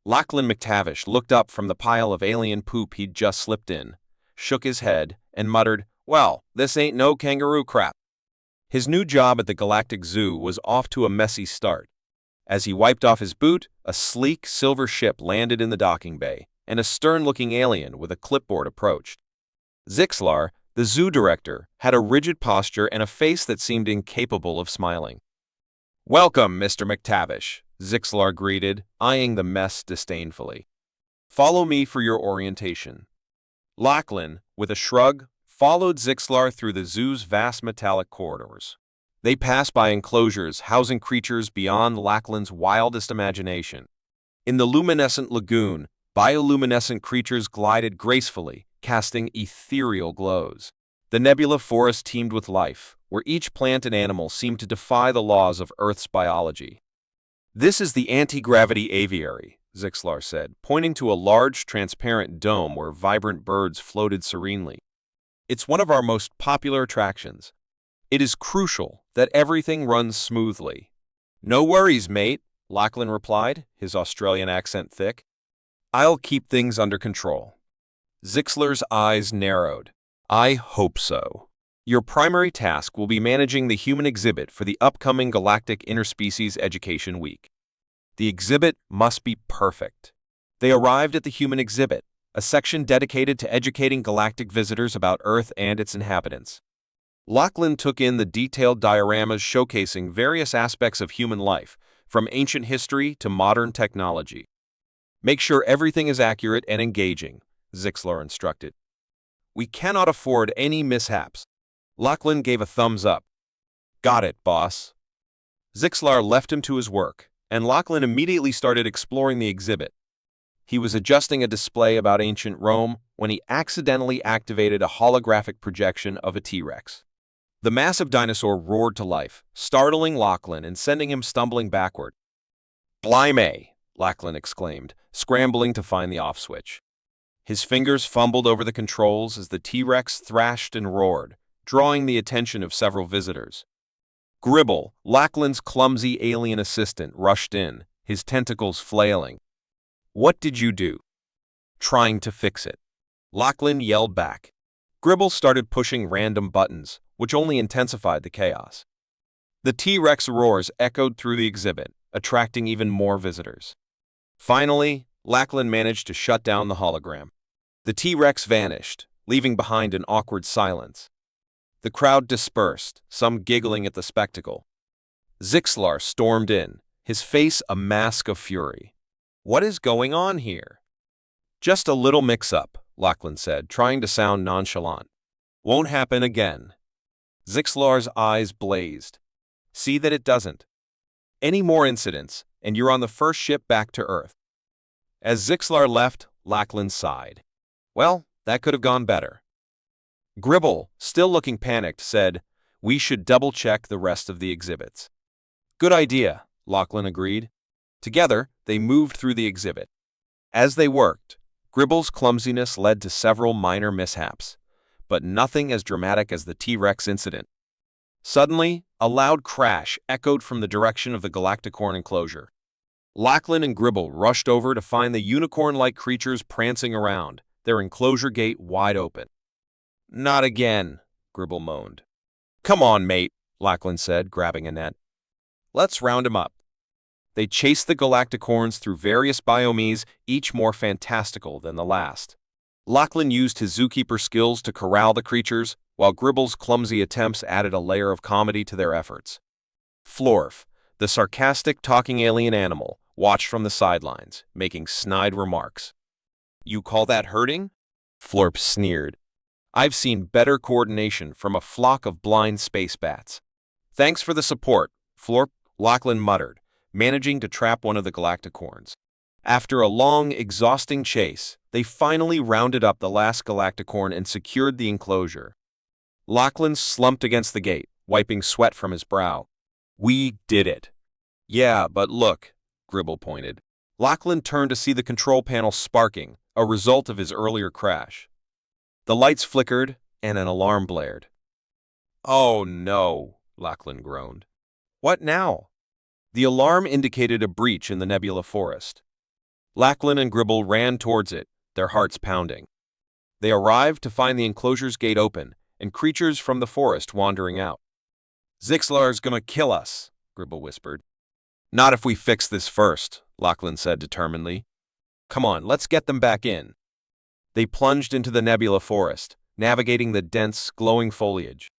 Lachlan McTavish looked up from the pile of alien poop he'd just slipped in, shook his head, and muttered, "Well, this ain't no kangaroo crap." His new job at the Galactic Zoo was off to a messy start. As he wiped off his boot, a sleek silver ship landed in the docking bay, and a stern-looking alien with a clipboard approached. Zixlar, the zoo director, had a rigid posture and a face that seemed incapable of smiling. "Welcome, Mr. McTavish," Zixlar greeted, eyeing the mess disdainfully. "Follow me for your orientation." Lachlan, with a shrug, followed Zixlar through the zoo's vast metallic corridors. They passed by enclosures housing creatures beyond Lachlan's wildest imagination. In the luminescent lagoon, bioluminescent creatures glided gracefully, casting ethereal glows. The nebula forest teemed with life, where each plant and animal seemed to defy the laws of Earth's biology. "This is the anti-gravity aviary," Zixlar said, pointing to a large, transparent dome where vibrant birds floated serenely. "It's one of our most popular attractions. It is crucial that everything runs smoothly." "No worries, mate," Lachlan replied, his Australian accent thick. "I'll keep things under control." Zixlar's eyes narrowed. "I hope so. Your primary task will be managing the human exhibit for the upcoming Galactic Interspecies Education Week. The exhibit must be perfect." They arrived at the human exhibit, a section dedicated to educating galactic visitors about Earth and its inhabitants. Lachlan took in the detailed dioramas showcasing various aspects of human life, from ancient history to modern technology. "Make sure everything is accurate and engaging," Zixlar instructed. "We cannot afford any mishaps." Lachlan gave a thumbs up. "Got it, boss." Zixlar left him to his work, and Lachlan immediately started exploring the exhibit. He was adjusting a display about ancient Rome when he accidentally activated a holographic projection of a T-Rex. The massive dinosaur roared to life, startling Lachlan and sending him stumbling backward. "Blimey!" Lachlan exclaimed, scrambling to find the off switch. His fingers fumbled over the controls as the T-Rex thrashed and roared, drawing the attention of several visitors. Gribble, Lachlan's clumsy alien assistant, rushed in, his tentacles flailing. "What did you do?" "Trying to fix it," Lachlan yelled back. Gribble started pushing random buttons, which only intensified the chaos. The T-Rex roars echoed through the exhibit, attracting even more visitors. Finally, Lachlan managed to shut down the hologram. The T-Rex vanished, leaving behind an awkward silence. The crowd dispersed, some giggling at the spectacle. Zixlar stormed in, his face a mask of fury. "What is going on here?" "Just a little mix-up," Lachlan said, trying to sound nonchalant. "Won't happen again." Zixlar's eyes blazed. "See that it doesn't. Any more incidents, and you're on the first ship back to Earth." As Zixlar left, Lachlan sighed. "Well, that could have gone better." Gribble, still looking panicked, said, "We should double-check the rest of the exhibits." "Good idea," Lachlan agreed. Together, they moved through the exhibit. As they worked, Gribble's clumsiness led to several minor mishaps, but nothing as dramatic as the T-Rex incident. Suddenly, a loud crash echoed from the direction of the Galacticorn enclosure. Lachlan and Gribble rushed over to find the unicorn-like creatures prancing around, their enclosure gate wide open. "Not again," Gribble moaned. "Come on, mate," Lachlan said, grabbing a net. "Let's round him up." They chased the Galacticorns through various biomes, each more fantastical than the last. Lachlan used his zookeeper skills to corral the creatures, while Gribble's clumsy attempts added a layer of comedy to their efforts. Florf, the sarcastic talking alien animal, watched from the sidelines, making snide remarks. "You call that herding?" Florp sneered. "I've seen better coordination from a flock of blind space bats." "Thanks for the support, Florp," Lachlan muttered, managing to trap one of the Galacticorns. After a long, exhausting chase, they finally rounded up the last Galacticorn and secured the enclosure. Lachlan slumped against the gate, wiping sweat from his brow. "We did it." "Yeah, but look," Gribble pointed. Lachlan turned to see the control panel sparking, a result of his earlier crash. The lights flickered, and an alarm blared. "Oh no," Lachlan groaned. "What now?" The alarm indicated a breach in the nebula forest. Lachlan and Gribble ran towards it, their hearts pounding. They arrived to find the enclosure's gate open and creatures from the forest wandering out. "Zixlar's gonna kill us," Gribble whispered. "Not if we fix this first," Lachlan said determinedly. "Come on, let's get them back in." They plunged into the nebula forest, navigating the dense, glowing foliage.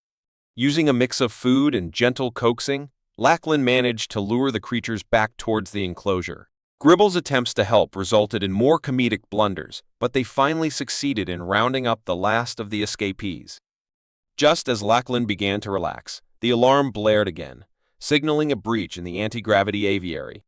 Using a mix of food and gentle coaxing, Lachlan managed to lure the creatures back towards the enclosure. Gribble's attempts to help resulted in more comedic blunders, but they finally succeeded in rounding up the last of the escapees. Just as Lachlan began to relax, the alarm blared again, signaling a breach in the anti-gravity aviary.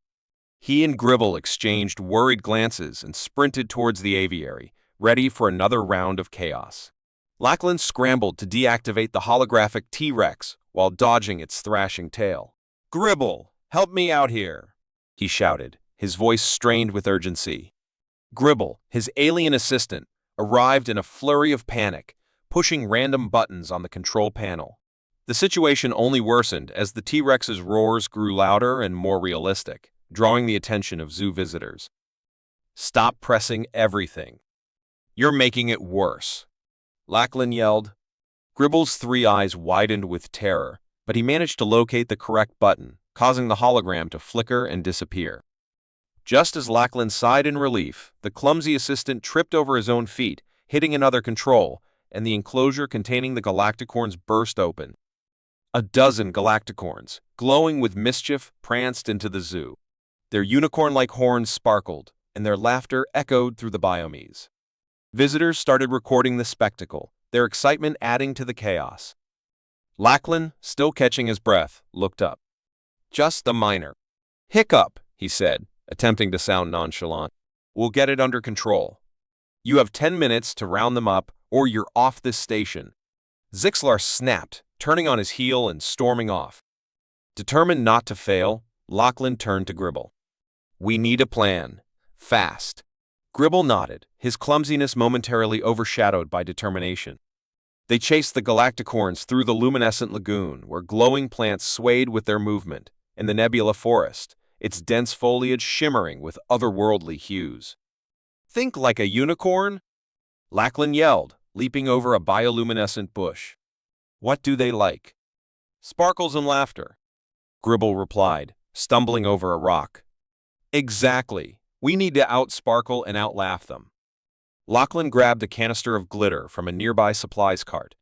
He and Gribble exchanged worried glances and sprinted towards the aviary, ready for another round of chaos. Lachlan scrambled to deactivate the holographic T-Rex while dodging its thrashing tail. "Gribble, help me out here," he shouted, his voice strained with urgency. Gribble, his alien assistant, arrived in a flurry of panic, pushing random buttons on the control panel. The situation only worsened as the T-Rex's roars grew louder and more realistic, drawing the attention of zoo visitors. "Stop pressing everything. You're making it worse," Lachlan yelled. Gribble's three eyes widened with terror, but he managed to locate the correct button, causing the hologram to flicker and disappear. Just as Lachlan sighed in relief, the clumsy assistant tripped over his own feet, hitting another control, and the enclosure containing the Galacticorns burst open. A dozen Galacticorns, glowing with mischief, pranced into the zoo. Their unicorn-like horns sparkled, and their laughter echoed through the biomes. Visitors started recording the spectacle, their excitement adding to the chaos. Lachlan, still catching his breath, looked up. "Just a minor hiccup," he said, attempting to sound nonchalant. "We'll get it under control. You have 10 minutes to round them up, or you're off this station." Zixlar snapped, turning on his heel and storming off. Determined not to fail, Lachlan turned to Gribble. "We need a plan. Fast." Gribble nodded, his clumsiness momentarily overshadowed by determination. They chased the Galacticorns through the luminescent lagoon, where glowing plants swayed with their movement, and the nebula forest, its dense foliage shimmering with otherworldly hues. "Think like a unicorn?" Lachlan yelled, leaping over a bioluminescent bush. "What do they like?" "Sparkles and laughter," Gribble replied, stumbling over a rock. "Exactly. We need to outsparkle and outlaugh them." Lachlan grabbed a canister of glitter from a nearby supplies cart.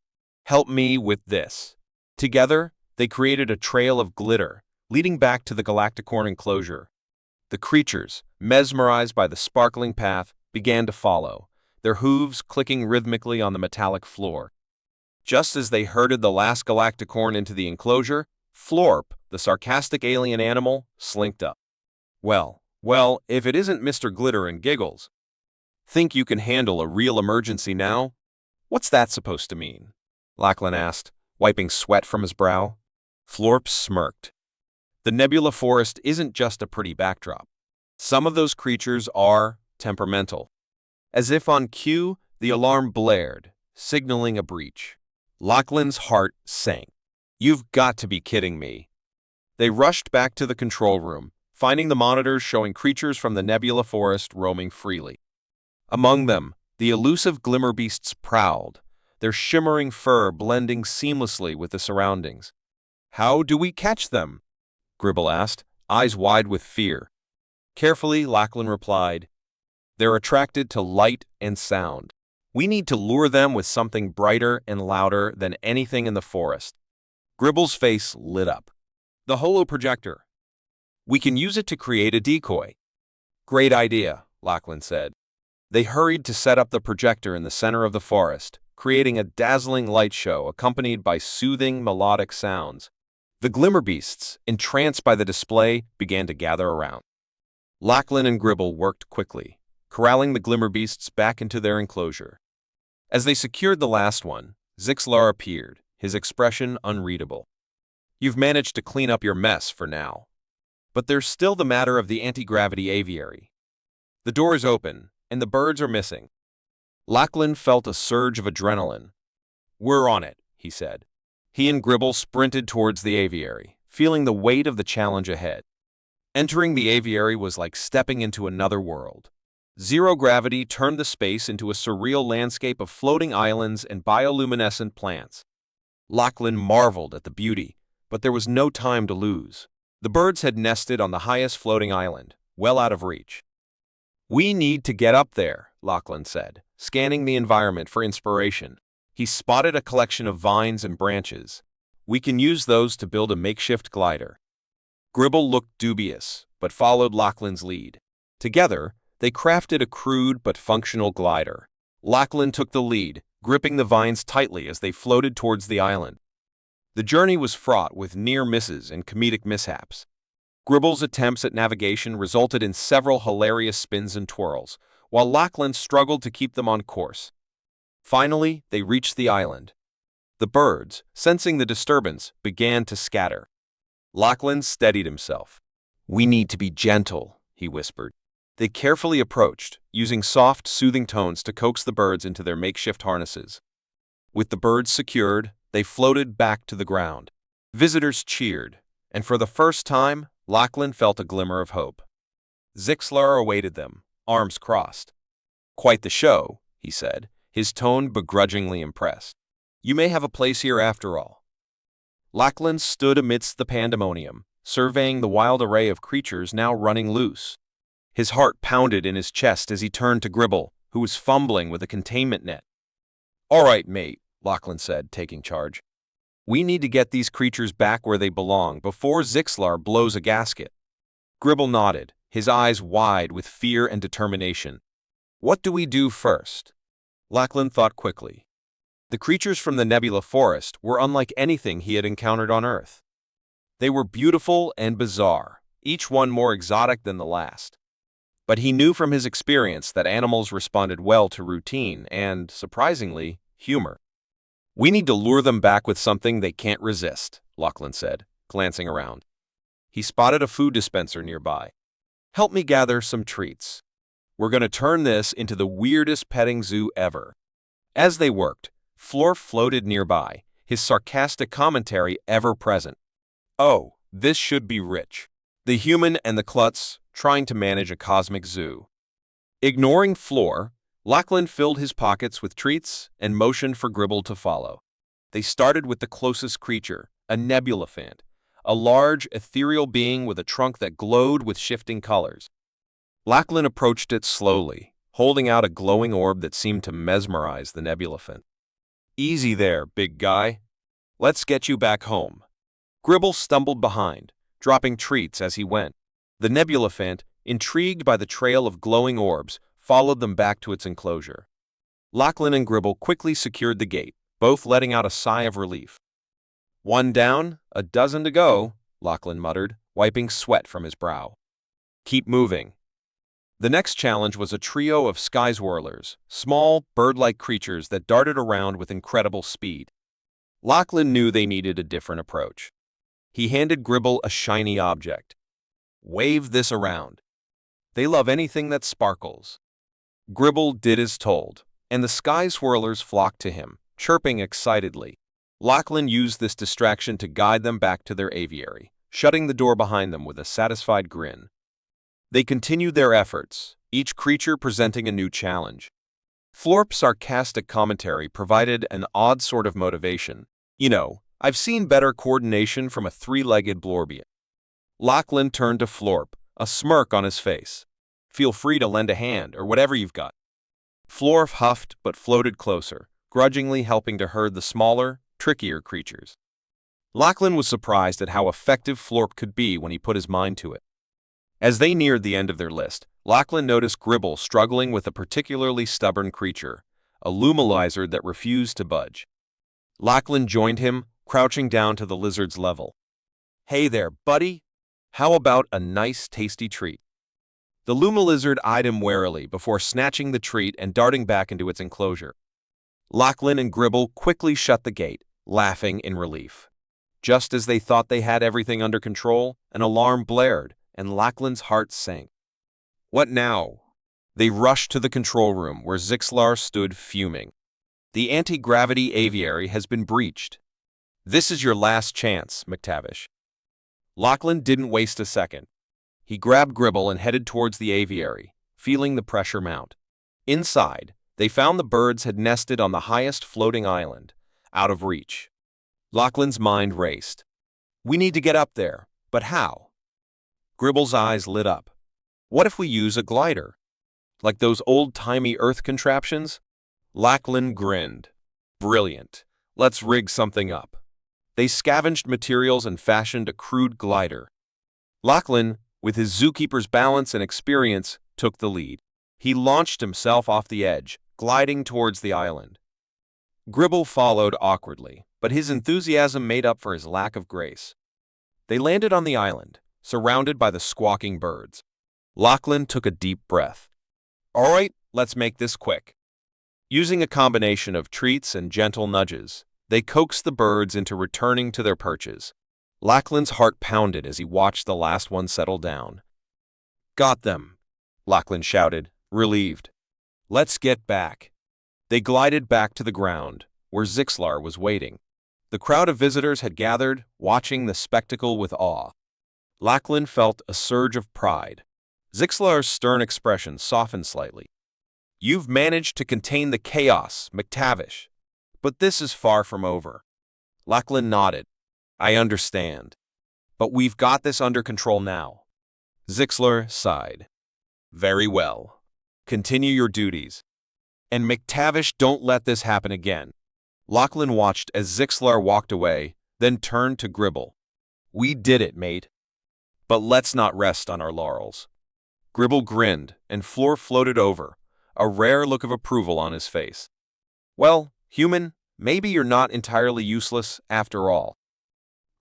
"Help me with this." Together, they created a trail of glitter, leading back to the Galacticorn enclosure. The creatures, mesmerized by the sparkling path, began to follow, their hooves clicking rhythmically on the metallic floor. Just as they herded the last Galacticorn into the enclosure, Florp, the sarcastic alien animal, slinked up. Well, if it isn't Mr. Glitter and Giggles. "Think you can handle a real emergency now?" "What's that supposed to mean?" Lachlan asked, wiping sweat from his brow. Florp smirked. "The nebula forest isn't just a pretty backdrop. Some of those creatures are temperamental." As if on cue, the alarm blared, signaling a breach. Lachlan's heart sank. "You've got to be kidding me." They rushed back to the control room, finding the monitors showing creatures from the nebula forest roaming freely. Among them, the elusive glimmer beasts prowled, their shimmering fur blending seamlessly with the surroundings. "How do we catch them?" Gribble asked, eyes wide with fear. Carefully, Lachlan replied, "They're attracted to light and sound. We need to lure them with something brighter and louder than anything in the forest." Gribble's face lit up. "The holoprojector. We can use it to create a decoy." "Great idea," Lachlan said. They hurried to set up the projector in the center of the forest, creating a dazzling light show accompanied by soothing, melodic sounds. The glimmer beasts, entranced by the display, began to gather around. Lachlan and Gribble worked quickly, corralling the glimmer beasts back into their enclosure. As they secured the last one, Zixlar appeared, his expression unreadable. "You've managed to clean up your mess for now. But there's still the matter of the anti-gravity aviary. The door is open, and the birds are missing." Lachlan felt a surge of adrenaline. "We're on it," he said. He and Gribble sprinted towards the aviary, feeling the weight of the challenge ahead. Entering the aviary was like stepping into another world. Zero gravity turned the space into a surreal landscape of floating islands and bioluminescent plants. Lachlan marveled at the beauty, but there was no time to lose. The birds had nested on the highest floating island, well out of reach. "We need to get up there," Lachlan said, scanning the environment for inspiration. He spotted a collection of vines and branches. "We can use those to build a makeshift glider." Gribble looked dubious, but followed Lachlan's lead. Together, they crafted a crude but functional glider. Lachlan took the lead, gripping the vines tightly as they floated towards the island. The journey was fraught with near misses and comedic mishaps. Gribble's attempts at navigation resulted in several hilarious spins and twirls, while Lachlan struggled to keep them on course. Finally, they reached the island. The birds, sensing the disturbance, began to scatter. Lachlan steadied himself. "We need to be gentle," he whispered. They carefully approached, using soft, soothing tones to coax the birds into their makeshift harnesses. With the birds secured, they floated back to the ground. Visitors cheered, and for the first time, Lachlan felt a glimmer of hope. Zixlar awaited them, arms crossed. "Quite the show," he said, his tone begrudgingly impressed. "You may have a place here after all." Lachlan stood amidst the pandemonium, surveying the wild array of creatures now running loose. His heart pounded in his chest as he turned to Gribble, who was fumbling with a containment net. "All right, mate," Lachlan said, taking charge. "We need to get these creatures back where they belong before Zixlar blows a gasket." Gribble nodded, his eyes wide with fear and determination. "What do we do first?" Lachlan thought quickly. The creatures from the Nebula Forest were unlike anything he had encountered on Earth. They were beautiful and bizarre, each one more exotic than the last. But he knew from his experience that animals responded well to routine and, surprisingly, humor. "We need to lure them back with something they can't resist," Lachlan said, glancing around. He spotted a food dispenser nearby. "Help me gather some treats. We're going to turn this into the weirdest petting zoo ever." As they worked, Florf floated nearby, his sarcastic commentary ever present. "Oh, this should be rich. The human and the klutz trying to manage a cosmic zoo." Ignoring Flor, Lachlan filled his pockets with treats and motioned for Gribble to follow. They started with the closest creature, a nebulaphant, a large, ethereal being with a trunk that glowed with shifting colors. Lachlan approached it slowly, holding out a glowing orb that seemed to mesmerize the nebulaphant. "Easy there, big guy. Let's get you back home." Gribble stumbled behind, dropping treats as he went. The nebulaphant, intrigued by the trail of glowing orbs, followed them back to its enclosure. Lachlan and Gribble quickly secured the gate, both letting out a sigh of relief. "One down, a dozen to go," Lachlan muttered, wiping sweat from his brow. "Keep moving." The next challenge was a trio of sky swirlers, small, bird-like creatures that darted around with incredible speed. Lachlan knew they needed a different approach. He handed Gribble a shiny object. "Wave this around. They love anything that sparkles." Gribble did as told, and the sky swirlers flocked to him, chirping excitedly. Lachlan used this distraction to guide them back to their aviary, shutting the door behind them with a satisfied grin. They continued their efforts, each creature presenting a new challenge. Florp's sarcastic commentary provided an odd sort of motivation. "You know, I've seen better coordination from a three-legged blorbian." Lachlan turned to Florp, a smirk on his face. "Feel free to lend a hand or whatever you've got." Florp huffed but floated closer, grudgingly helping to herd the smaller, trickier creatures. Lachlan was surprised at how effective Florp could be when he put his mind to it. As they neared the end of their list, Lachlan noticed Gribble struggling with a particularly stubborn creature, a lumilizard that refused to budge. Lachlan joined him, crouching down to the lizard's level. "Hey there, buddy. How about a nice, tasty treat?" The lumilizard eyed him warily before snatching the treat and darting back into its enclosure. Lachlan and Gribble quickly shut the gate, laughing in relief. Just as they thought they had everything under control, an alarm blared, and Lachlan's heart sank. "What now?" They rushed to the control room where Zixlar stood fuming. "The anti-gravity aviary has been breached. This is your last chance, McTavish." Lachlan didn't waste a second. He grabbed Gribble and headed towards the aviary, feeling the pressure mount. Inside, they found the birds had nested on the highest floating island, out of reach. Lachlan's mind raced. We need to get up there, but how? Gribble's eyes lit up. What if we use a glider? Like those old-timey Earth contraptions? Lachlan grinned. Brilliant. Let's rig something up. They scavenged materials and fashioned a crude glider. Lachlan, with his zookeeper's balance and experience, took the lead. He launched himself off the edge, gliding towards the island. Gribble followed awkwardly, but his enthusiasm made up for his lack of grace. They landed on the island, surrounded by the squawking birds. Lachlan took a deep breath. All right, let's make this quick. Using a combination of treats and gentle nudges, they coaxed the birds into returning to their perches. Lachlan's heart pounded as he watched the last one settle down. Got them, Lachlan shouted, relieved. Let's get back. They glided back to the ground, where Zixlar was waiting. The crowd of visitors had gathered, watching the spectacle with awe. Lachlan felt a surge of pride. Zixlar's stern expression softened slightly. You've managed to contain the chaos, McTavish. But this is far from over. Lachlan nodded. I understand. But we've got this under control now. Zixlar sighed. Very well. Continue your duties. And McTavish, don't let this happen again. Lachlan watched as Zixlar walked away, then turned to Gribble. We did it, mate. But let's not rest on our laurels. Gribble grinned, and Floor floated over, a rare look of approval on his face. Well, human, maybe you're not entirely useless after all.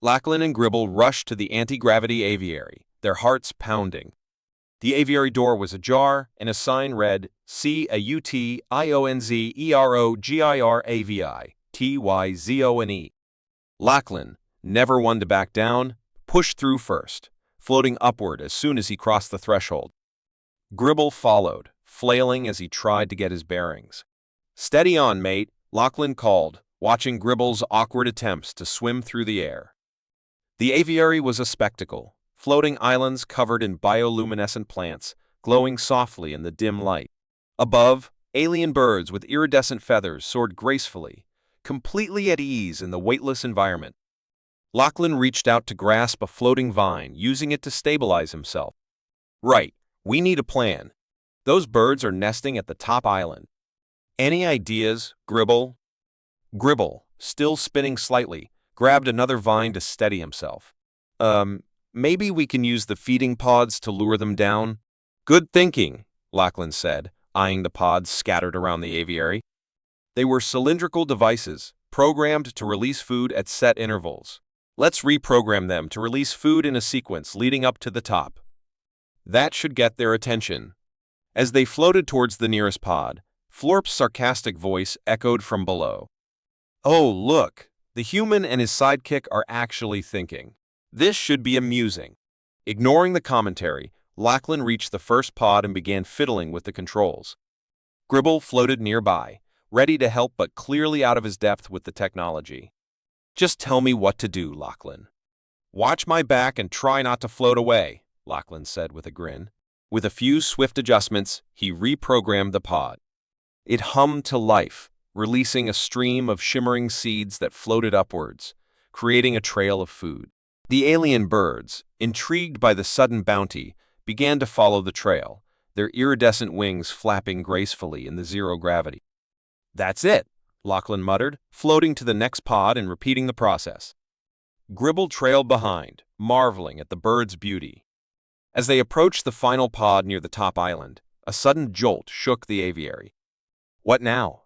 Lachlan and Gribble rushed to the anti-gravity aviary, their hearts pounding. The aviary door was ajar, and a sign read, CAUTIONZEROGIRAVI-TYZONE. Lachlan, never one to back down, pushed through first, floating upward as soon as he crossed the threshold. Gribble followed, flailing as he tried to get his bearings. Steady on, mate, Lachlan called, watching Gribble's awkward attempts to swim through the air. The aviary was a spectacle, floating islands covered in bioluminescent plants, glowing softly in the dim light. Above, alien birds with iridescent feathers soared gracefully, completely at ease in the weightless environment. Lachlan reached out to grasp a floating vine, using it to stabilize himself. Right, we need a plan. Those birds are nesting at the top island. Any ideas, Gribble? Gribble, still spinning slightly, grabbed another vine to steady himself. Maybe we can use the feeding pods to lure them down? Good thinking, Lachlan said, eyeing the pods scattered around the aviary. They were cylindrical devices, programmed to release food at set intervals. Let's reprogram them to release food in a sequence leading up to the top. That should get their attention. As they floated towards the nearest pod, Florp's sarcastic voice echoed from below. Oh, look, the human and his sidekick are actually thinking. This should be amusing. Ignoring the commentary, Lachlan reached the first pod and began fiddling with the controls. Gribble floated nearby, ready to help but clearly out of his depth with the technology. Just tell me what to do, Lachlan. Watch my back and try not to float away, Lachlan said with a grin. With a few swift adjustments, he reprogrammed the pod. It hummed to life, releasing a stream of shimmering seeds that floated upwards, creating a trail of food. The alien birds, intrigued by the sudden bounty, began to follow the trail, their iridescent wings flapping gracefully in the zero gravity. That's it, Lachlan muttered, floating to the next pod and repeating the process. Gribble trailed behind, marveling at the bird's beauty. As they approached the final pod near the top island, a sudden jolt shook the aviary. What now?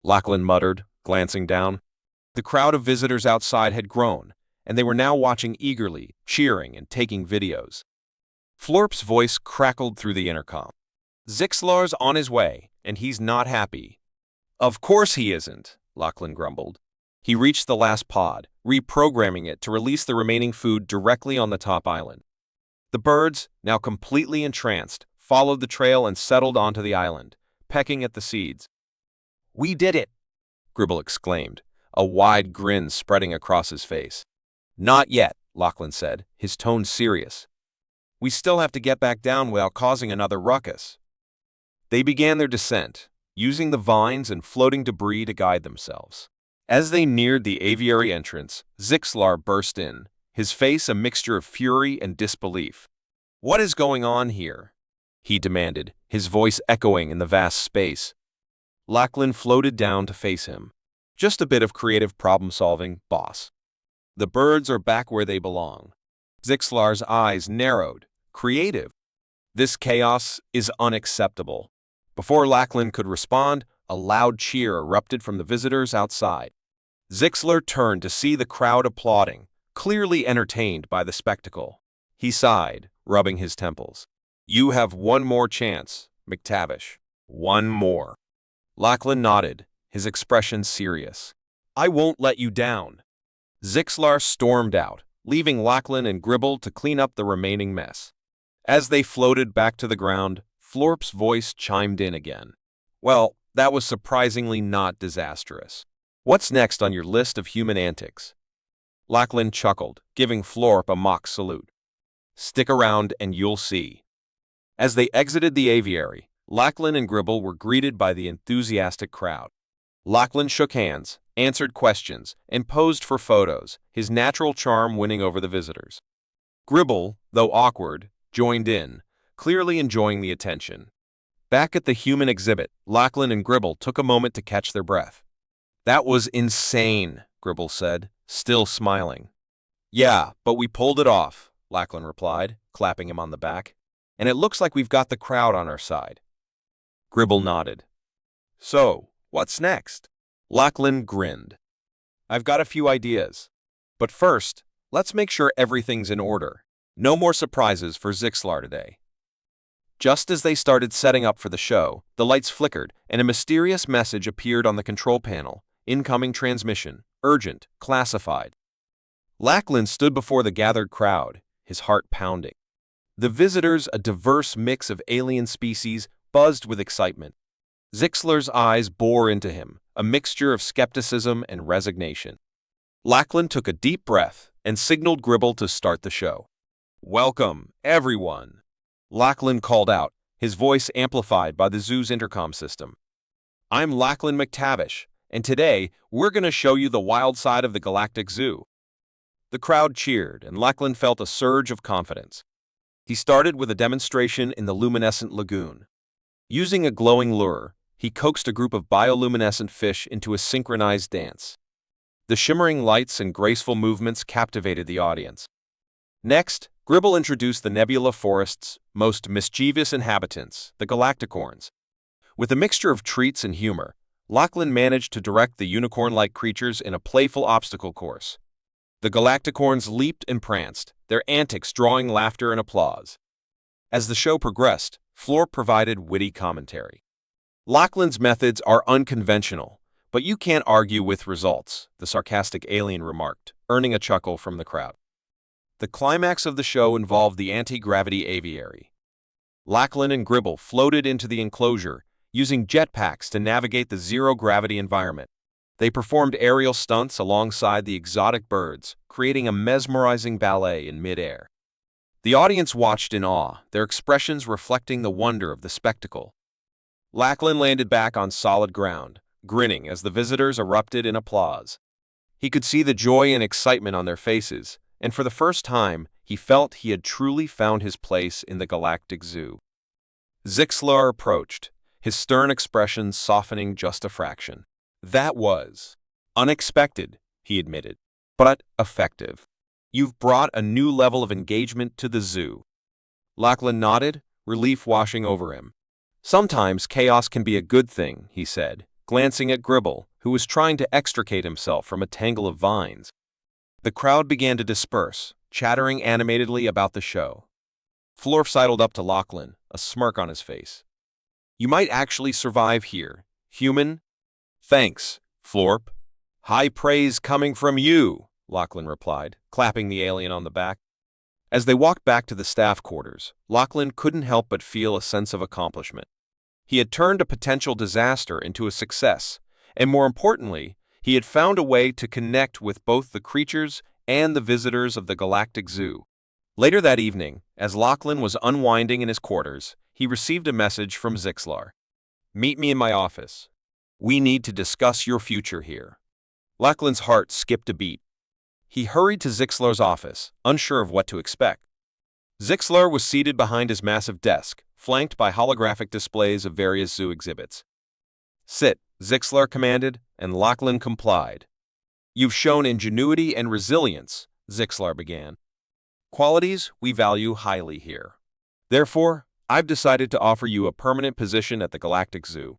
Lachlan muttered, glancing down. The crowd of visitors outside had grown, and they were now watching eagerly, cheering and taking videos. Florp's voice crackled through the intercom. Zixlar's on his way, and he's not happy. Of course he isn't, Lachlan grumbled. He reached the last pod, reprogramming it to release the remaining food directly on the top island. The birds, now completely entranced, followed the trail and settled onto the island, pecking at the seeds. We did it, Gribble exclaimed, a wide grin spreading across his face. Not yet, Lachlan said, his tone serious. We still have to get back down without causing another ruckus. They began their descent, using the vines and floating debris to guide themselves. As they neared the aviary entrance, Zixlar burst in, his face a mixture of fury and disbelief. "What is going on here?" he demanded, his voice echoing in the vast space. Lachlan floated down to face him. "Just a bit of creative problem-solving, boss. The birds are back where they belong." Zixlar's eyes narrowed. "Creative? This chaos is unacceptable." Before Lachlan could respond, a loud cheer erupted from the visitors outside. Zixlar turned to see the crowd applauding, clearly entertained by the spectacle. He sighed, rubbing his temples. "You have one more chance, McTavish. One more." Lachlan nodded, his expression serious. "I won't let you down." Zixlar stormed out, leaving Lachlan and Gribble to clean up the remaining mess. As they floated back to the ground, Florp's voice chimed in again. "Well, that was surprisingly not disastrous. What's next on your list of human antics?" Lachlan chuckled, giving Florp a mock salute. "Stick around and you'll see." As they exited the aviary, Lachlan and Gribble were greeted by the enthusiastic crowd. Lachlan shook hands, answered questions, and posed for photos, his natural charm winning over the visitors. Gribble, though awkward, joined in, clearly enjoying the attention. Back at the human exhibit, Lachlan and Gribble took a moment to catch their breath. "That was insane," Gribble said, still smiling. "Yeah, but we pulled it off," Lachlan replied, clapping him on the back. "And it looks like we've got the crowd on our side." Gribble nodded. "So, what's next?" Lachlan grinned. "I've got a few ideas. But first, let's make sure everything's in order. No more surprises for Zixlar today." Just as they started setting up for the show, the lights flickered and a mysterious message appeared on the control panel. "Incoming transmission. Urgent. Classified." Lachlan stood before the gathered crowd, his heart pounding. The visitors, a diverse mix of alien species, buzzed with excitement. Zixlar's eyes bore into him, a mixture of skepticism and resignation. Lachlan took a deep breath and signaled Gribble to start the show. "Welcome, everyone," Lachlan called out, his voice amplified by the zoo's intercom system. "I'm Lachlan McTavish, and today we're going to show you the wild side of the Galactic Zoo." The crowd cheered, and Lachlan felt a surge of confidence. He started with a demonstration in the luminescent lagoon. Using a glowing lure, he coaxed a group of bioluminescent fish into a synchronized dance. The shimmering lights and graceful movements captivated the audience. Next, Gribble introduced the Nebula Forest's most mischievous inhabitants, the Galacticorns. With a mixture of treats and humor, Lachlan managed to direct the unicorn-like creatures in a playful obstacle course. The Galacticorns leaped and pranced, their antics drawing laughter and applause. As the show progressed, Florp provided witty commentary. "Lachlan's methods are unconventional, but you can't argue with results," the sarcastic alien remarked, earning a chuckle from the crowd. The climax of the show involved the anti-gravity aviary. Lachlan and Gribble floated into the enclosure, using jetpacks to navigate the zero-gravity environment. They performed aerial stunts alongside the exotic birds, creating a mesmerizing ballet in midair. The audience watched in awe, their expressions reflecting the wonder of the spectacle. Lachlan landed back on solid ground, grinning as the visitors erupted in applause. He could see the joy and excitement on their faces, and for the first time, he felt he had truly found his place in the Galactic Zoo. Zixlar approached, his stern expression softening just a fraction. "That was unexpected," he admitted, "but effective. You've brought a new level of engagement to the zoo." Lachlan nodded, relief washing over him. "Sometimes chaos can be a good thing," he said, glancing at Gribble, who was trying to extricate himself from a tangle of vines. The crowd began to disperse, chattering animatedly about the show. Florp sidled up to Lachlan, a smirk on his face. "You might actually survive here, human." "Thanks, Florp. High praise coming from you," Lachlan replied, clapping the alien on the back. As they walked back to the staff quarters, Lachlan couldn't help but feel a sense of accomplishment. He had turned a potential disaster into a success, and more importantly, he had found a way to connect with both the creatures and the visitors of the Galactic Zoo. Later that evening, as Lachlan was unwinding in his quarters, he received a message from Zixlar. Meet me in my office. We need to discuss your future here. Lachlan's heart skipped a beat. He hurried to Zixlar's office, unsure of what to expect. Zixlar was seated behind his massive desk, flanked by holographic displays of various zoo exhibits. Sit, Zixlar commanded, and Lachlan complied. You've shown ingenuity and resilience, Zixlar began. Qualities we value highly here. Therefore, I've decided to offer you a permanent position at the Galactic Zoo.